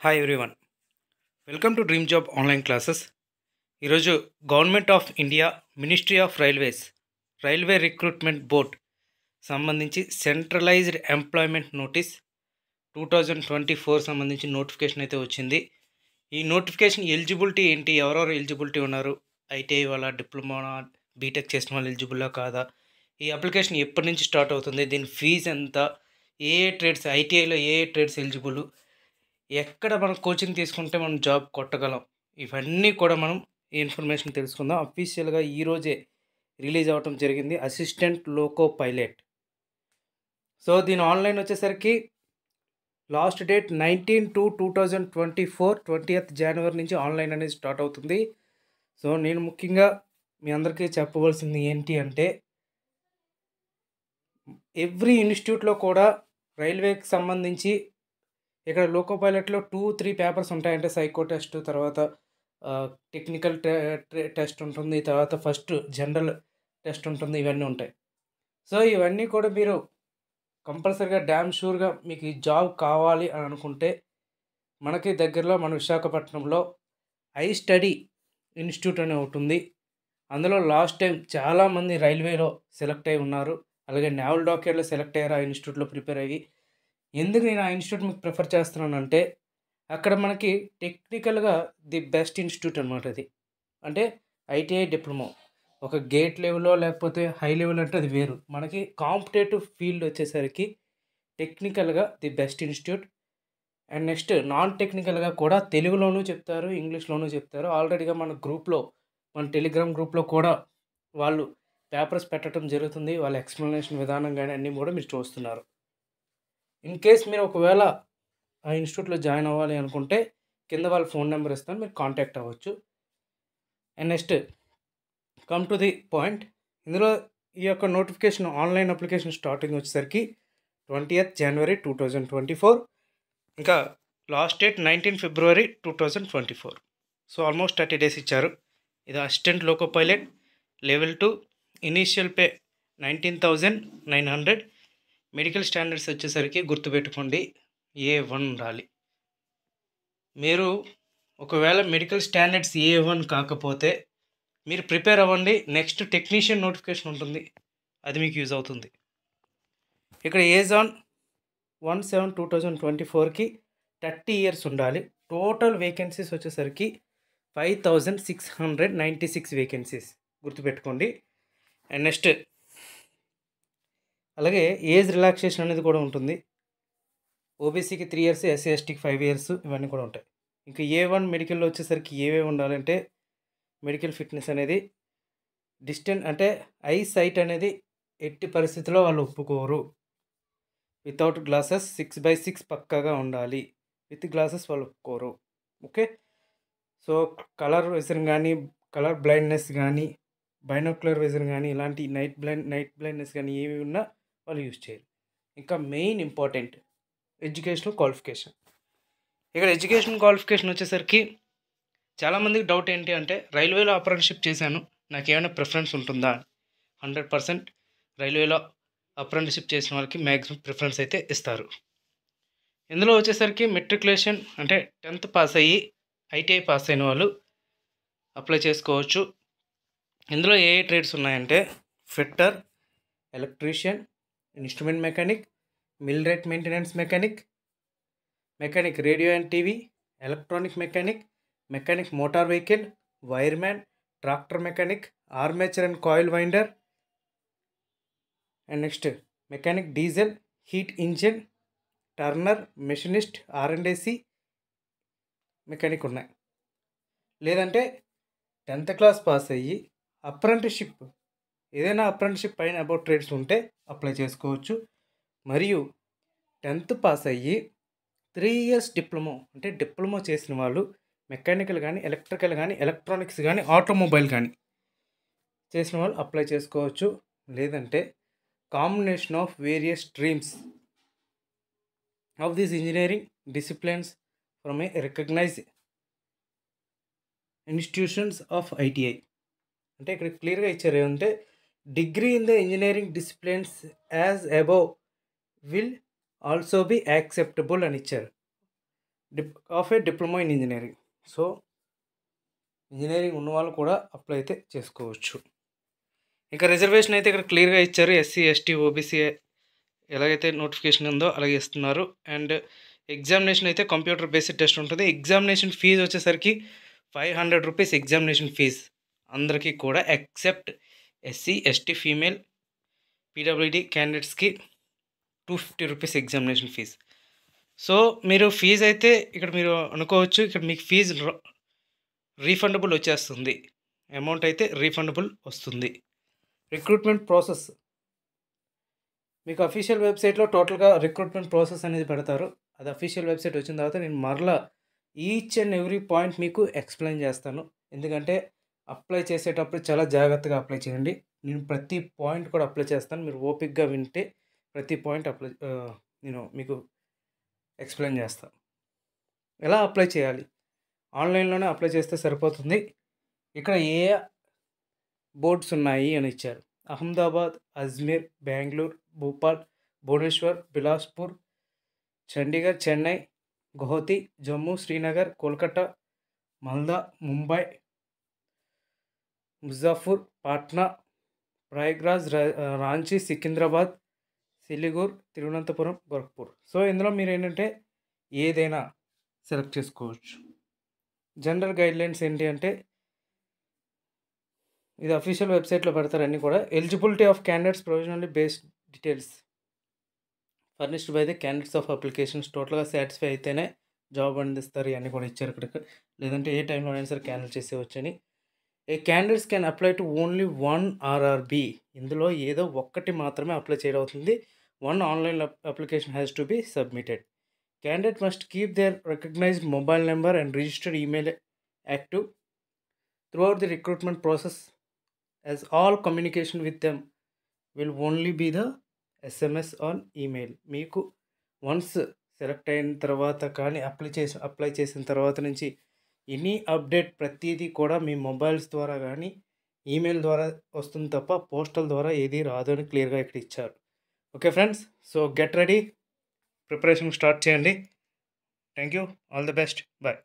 Hi everyone, welcome to dream job online classes. ఈరోజు government of India ministry of railway recruitment board సంబంధించి centralised employment notice 2024 సంబంధించి notification అయితే వచ్చింది. ఈ notification eligibility ఏంటి, ఎవరెవరు ఎలిజిబిలిటీ ఉన్నారు, ఐటీఐ వాళ్ళ, డిప్లొమా, బీటెక్ చేసిన వాళ్ళు ఎలిజిబుల్లా కాదా, ఈ అప్లికేషన్ ఎప్పటి నుంచి స్టార్ట్ అవుతుంది, దీని ఫీజు ఎంత, ఏ ట్రేడ్స్ ఐటీఐలో ఏ ట్రేడ్స్ ఎలిజిబుల్, ఎక్కడ మనం కోచింగ్ తీసుకుంటే మనం జాబ్ కొట్టగలం, ఇవన్నీ కూడా మనం ఈ ఇన్ఫర్మేషన్ తెలుసుకుందాం. అఫీషియల్గా ఈరోజే రిలీజ్ అవ్వటం జరిగింది, అసిస్టెంట్ లోకో పైలట్. సో దీని ఆన్లైన్ వచ్చేసరికి లాస్ట్ డేట్ 19/2/2024 20th జనవరి నుంచి ఆన్లైన్ అనేది స్టార్ట్ అవుతుంది. సో నేను ముఖ్యంగా మీ అందరికీ చెప్పవలసింది ఏంటి అంటే, ఎవ్రీ ఇన్స్టిట్యూట్లో కూడా రైల్వేకి సంబంధించి ఇక్కడ లోకో పైలట్లో 2-3 పేపర్స్ ఉంటాయంటే సైకో టెస్ట్, తర్వాత టెక్నికల్ టెస్ట్ ఉంటుంది, తర్వాత ఫస్ట్ జనరల్ టెస్ట్ ఉంటుంది, ఇవన్నీ ఉంటాయి. సో ఇవన్నీ కూడా మీరు కంపల్సరీగా డ్యామ్ షూర్గా మీకు ఈ జాబ్ కావాలి అని అనుకుంటే మనకి దగ్గరలో మన విశాఖపట్నంలో ఐ స్టడీ ఇన్స్టిట్యూట్ అనే ఒకటి ఉంది. అందులో లాస్ట్ టైం చాలామంది రైల్వేలో సెలెక్ట్ అయి ఉన్నారు, అలాగే నేవల్ డాక్యార్డ్లో సెలెక్ట్ అయ్యారు ఆ ఇన్స్టిట్యూట్లో ప్రిపేర్ అయ్యి. ఎందుకు నేను ఆ ఇన్స్టిట్యూట్ మీకు ప్రిఫర్ చేస్తున్నానంటే, అక్కడ మనకి టెక్నికల్గా ది బెస్ట్ ఇన్స్టిట్యూట్ అనమాట అది. అంటే ఐటీఐ డిప్లొమా ఒక గేట్ లెవెల్లో లేకపోతే హై లెవెల్ అంటే అది వేరు. మనకి కాంపిటేటివ్ ఫీల్డ్ వచ్చేసరికి టెక్నికల్గా the best institute. And next non టెక్నికల్గా కూడా తెలుగులోనూ చెప్తారు, ఇంగ్లీష్లోనూ చెప్తారు. ఆల్రెడీగా మన గ్రూప్లో, మన టెలిగ్రామ్ గ్రూప్లో కూడా వాళ్ళు పేపర్స్ పెట్టడం జరుగుతుంది. వాళ్ళ ఎక్స్ప్లెనేషన్ విధానం కానీ అన్నీ కూడా మీరు చూస్తున్నారు. ఇన్ కేస్ మీరు ఒకవేళ ఆ ఇన్స్టిట్యూట్లో జాయిన్ అవ్వాలి అనుకుంటే కింద వాళ్ళ ఫోన్ నెంబర్ ఇస్తాను, మీరు కాంటాక్ట్ అవ్వచ్చు. And next come to the point. ఇందులో ఈ యొక్క నోటిఫికేషన్ ఆన్లైన్ అప్లికేషన్ స్టార్టింగ్ వచ్చేసరికి 20th జనవరి 2024, ఇంకా లాస్ట్ డేట్ 19 ఫిబ్రవరి 2024. సో ఆల్మోస్ట్ 30 days ఇచ్చారు. ఇది assistant loco pilot level 2, initial pay 19,900. Medical standards వచ్చేసరికి గుర్తుపెట్టుకోండి, A1 ఉండాలి. మీరు ఒకవేళ మెడికల్ స్టాండర్డ్స్ A1 కాకపోతే మీరు ప్రిపేర్ అవ్వండి, నెక్స్ట్ టెక్నీషియన్ నోటిఫికేషన్ ఉంటుంది, అది మీకు యూజ్ అవుతుంది. ఇక్కడ ఏజ్ ఆన్ 1/7/2024కి 30 years ఉండాలి. టోటల్ వేకెన్సీస్ వచ్చేసరికి 5,696 వేకెన్సీస్ గుర్తుపెట్టుకోండి. అండ్ నెక్స్ట్ అలాగే ఏజ్ రిలాక్సేషన్ అనేది కూడా ఉంటుంది. ఓబీసీకి 3 years, ఎస్సీ ఎస్టీకి 5 years, ఇవన్నీ కూడా ఉంటాయి. ఇంకా A1 మెడికల్లో వచ్చేసరికి ఏవేవి ఉండాలంటే, మెడికల్ ఫిట్నెస్ అనేది, డిస్టెన్స్ అంటే ఐ సైట్ అనేది ఎట్టి పరిస్థితిలో వాళ్ళు ఒప్పుకోరు. వితౌట్ గ్లాసెస్ 6/6 పక్కాగా ఉండాలి, విత్ గ్లాసెస్ వాళ్ళు ఒప్పుకోరు. ఓకే. సో కలర్ విజన్ కానీ, కలర్ బ్లైండ్నెస్ కానీ, బైనోక్యులర్ విజన్ కానీ, ఇలాంటి నైట్ బ్లైండ్నెస్ కానీ ఏవి ఉన్నా వాళ్ళు యూజ్ చేయరు. ఇంకా మెయిన్ ఇంపార్టెంట్ ఎడ్యుకేషనల్ క్వాలిఫికేషన్. ఇక్కడ ఎడ్యుకేషన్ క్వాలిఫికేషన్ వచ్చేసరికి చాలామందికి డౌట్ ఏంటి అంటే, రైల్వేలో అప్రెంటిస్షిప్ చేశాను, నాకు ఏమైనా ప్రిఫరెన్స్ ఉంటుందా? 100% రైల్వేలో అప్రెంటిస్షిప్ చేసిన వాళ్ళకి మ్యాక్సిమం ప్రిఫరెన్స్ అయితే ఇస్తారు. ఇందులో వచ్చేసరికి మెట్రికులేషన్ అంటే 10th పాస్ అయ్యి ఐటీఐ పాస్ అయిన వాళ్ళు అప్లై చేసుకోవచ్చు. ఇందులో ఏ ట్రేడ్స్ ఉన్నాయంటే, fitter, electrician, instrument mechanic, millwright maintenance mechanic, mechanic radio and TV, electronic mechanic, mechanic motor vehicle, wireman, tractor mechanic, armature and coil winder, and next mechanic diesel, heat engine, turner, machinist, R&AC mechanic ఉన్నాయి. లేదంటే 10th class pass అయ్యి apprenticeship, ఏదైనా apprenticeship పైన about trades ఉంటే apply చేసుకోవచ్చు. మరియు 10th pass అయ్యి 3 years diploma అంటే డిప్లొమా చేసిన వాళ్ళు మెకానికల్ కానీ, ఎలక్ట్రికల్ కానీ, ఎలక్ట్రానిక్స్ కానీ, ఆటోమొబైల్ కానీ చేసిన వాళ్ళు అప్లై చేసుకోవచ్చు. లేదంటే combination of various streams of these engineering disciplines from a recognised institutions of ITI. అంటే ఇక్కడ క్లియర్గా ఇచ్చారు ఏమంటే, degree in the engineering disciplines as above will also be acceptable అని ఇచ్చారు. Diploma in engineering. So engineering ఉన్నవాళ్ళు కూడా అప్లై అయితే చేసుకోవచ్చు. ఇంకా రిజర్వేషన్ అయితే ఇక్కడ క్లియర్‌గా ఇచ్చారు. ఎస్సీ, ఎస్టీ, ఓబీసీ ఎలాగైతే నోటిఫికేషన్ ఉందో అలాగే ఇస్తున్నారు. అండ్ ఎగ్జామినేషన్ అయితే కంప్యూటర్ బేస్డ్ టెస్ట్ ఉంటుంది. ఎగ్జామినేషన్ ఫీజు వచ్చేసరికి ₹500 ఎగ్జామినేషన్ ఫీజ్ అందరికీ కూడా, except SC, ST, female, PWD క్యాండిడేట్స్‌కి ₹250 ఎగ్జామినేషన్ ఫీజ్. సో మీరు ఫీజ్ అయితే ఇక్కడ మీరు అనుకోవచ్చు, ఇక్కడ మీకు ఫీజు రీఫండబుల్ వచ్చేస్తుంది. అమౌంట్ అయితే రీఫండబుల్ వస్తుంది. రిక్రూట్మెంట్ ప్రాసెస్ మీకు అఫీషియల్ వెబ్సైట్లో టోటల్గా రిక్రూట్మెంట్ ప్రాసెస్ అనేది పెడతారు. అది అఫీషియల్ వెబ్సైట్ వచ్చిన తర్వాత నేను మరలా ఈచ్ అండ్ ఎవ్రీ పాయింట్ మీకు ఎక్స్ప్లెయిన్ చేస్తాను. ఎందుకంటే అప్లై చేసేటప్పుడు చాలా జాగ్రత్తగా అప్లై చేయండి. నేను ప్రతి పాయింట్ కూడా అప్లై చేస్తాను. మీరు ఓపిక్గా వింటే ప్రతి పాయింట్ నేను మీకు ఎక్స్ప్లెయిన్ చేస్తాను. ఎలా అప్లై చేయాలి? ఆన్లైన్లోనే అప్లై చేస్తే సరిపోతుంది. ఇక్కడ ఏ బోర్డ్స్ ఉన్నాయి అని ఇచ్చారు. అహ్మదాబాద్, అజ్మీర్, బెంగళూరు, భోపాల్, భువనేశ్వర్, బిలాస్పూర్, చండీగఢ్, చెన్నై, గువాహతి, జమ్మూ, శ్రీనగర్, కోల్కతా, మాల్దా, ముంబై, ముజాఫర్, పాట్నా, ప్రయాగ్రాజ్, రాంచీ, సికింద్రాబాద్, సిలిగూర్, తిరువనంతపురం, గోరఖ్పూర్. సో ఇందులో మీరు ఏంటంటే ఏదైనా సెలెక్ట్ చేసుకోవచ్చు. జనరల్ గైడ్లైన్స్ ఏంటి అంటే ఇది అఫీషియల్ వెబ్సైట్లో పెడతారు అన్నీ కూడా. Eligibility of candidates provisionally based details furnished by the candidates of applications. టోటల్గా సాటిస్ఫై అయితేనే జాబ్ అందిస్తారు. ఇవన్నీ కూడా ఇచ్చారు ఇక్కడ. లేదంటే ఏ టైంలో అయినా సరే క్యాన్సిల్ చేసేవచ్చని. ఏ candidates can apply to only 1 RRB. ఇందులో ఏదో ఒక్కటి మాత్రమే అప్లై చేయడం అవుతుంది. 1 online application has to be submitted. Candidate must keep their recognised mobile number and registered email active throughout the recruitment process, as all communication with them will only be the SMS on email. మీకు once select అయిన తర్వాత కానీ apply చేసిన తర్వాత నుంచి any update ప్రతిదీ కూడా మీ mobiles ద్వారా కానీ ఈమెయిల్ ద్వారా వస్తుంది తప్ప పోస్టల్ ద్వారా ఏది రాదు అని క్లియర్గా ఇక్కడ ఇచ్చారు. Okay friends, so get ready, preparation start చేయండి. Thank you, all the best, bye.